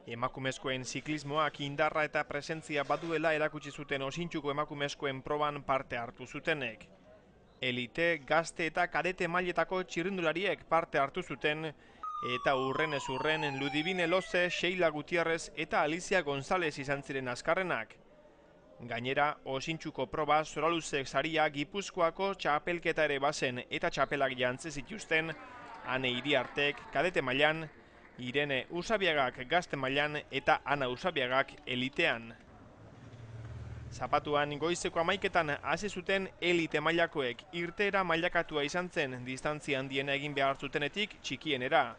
Emakumezkoen ziklismoak indarra eta presentzia baduela erakutsi zuten Osintxuko emakumezkoen proban parte hartu zutenek. Elite, gazte eta kadete mailetako txirrindulariek parte hartu zuten eta urrenez urren Ludivine Loze, Sheila Gutierrez eta Alicia González izan ziren azkarrenak. Gainera, Osintxuko proba Zoraluzek saria Gipuzkoako txapelketa ere bazen eta txapelak jantzi zituzten Ane Iriartek kadete mailan, Irene Usabiagak gazte mailan eta Ana Usabiagak elitean. Zapatuan goizeko 11etan hasi zuten elite mailakoek, irteera mailakatua izan zen distantzia handiena egin behar zutenetik txikienera.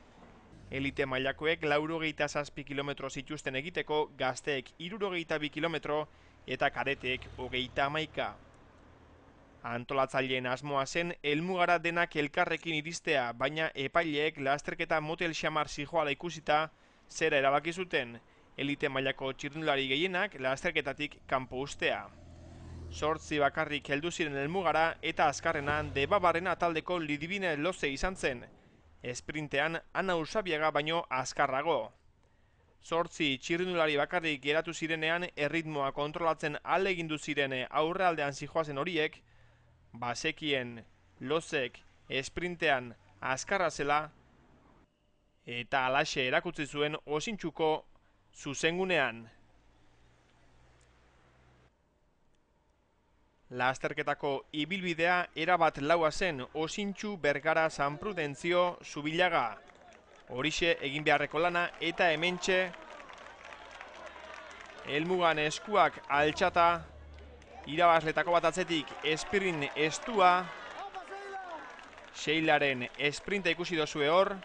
Elite mailakoek 87 kilometro zituzten egiteko, gazteek 62 kilometro eta kadeteek 31. Antolatzaileen asmoa zen helmugara denak elkarrekin iristea, baina epaileek lasterketa motel xamar zijoala ikusita zera erabaki zuten, elite mailako txirrindulari gehienak lasterketatik kanpo ustea. 8 bakarrik heldu ziren helmugara eta azkarrenan Debabarrena taldeko Ludivine Loze izan zen, esprintean Ana Usabiaga baino azkarrago. 8 txirrindulari bakarrik geratu zirenean erritmoa kontrolatzen ahalegindu ziren aurrealdean zijoazen horiek, bazekien Lozek esprintean azkarra zela eta halaxe erakutsi zuen Osintxuko zuzengunean. Lasterketako ibilbidea erabat laua zen Osintxu, Bergara, San Prudentzio, Zubillaga. Horixe egin beharreko lana eta hementxe helmugan eskuak altxata, irabazletako bat atzetik esprin estua, Sheilaren esprinta ikusi dozue hor,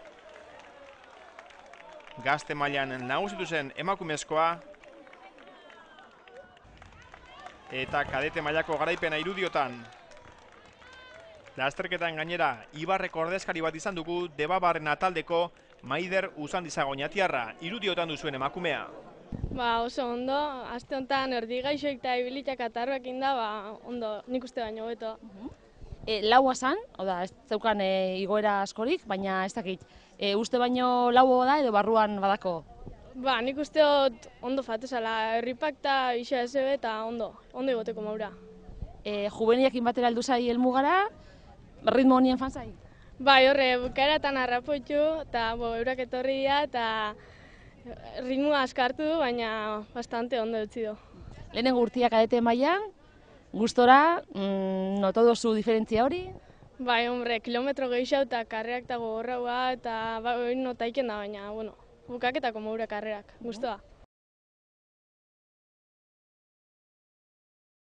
gazte mailan nagusitu zen emakumezkoa, eta kadete mailako garaipena irudiotan. Lasterketan gainera, Ibarreko ordezkari bat izan dugu Debabarrena taldeko Maider Uzandizagoñatiarra, irudiotan duzuen emakumea. Oso ondo, aste honetan erdi gaixoik eta ibilitak atarroak inda, ondo, nik uste baino beto. Laua zan, ez zeukan igoera askorik, baina ez dakit, uste baino laua da edo barruan badako? Nik uste ondo fatezala, herripak eta isa ezebe eta ondo igoteko maura. Juveniakin batera heldu zai helmugara, ritmo honien fan zai? Horre, bukaeratan harrapoitxu, eta eurak etorri dira, eta ritmoa askartu du, baina bastante ondo dutzi du. Lehenengo urtia kadete mailan, gustora, noto dozu diferentzia hori? Kilometro gehiago eta karrerak eta gogorraua, eta notaiken da, baina, bukaketako maura karrerak, gustoa.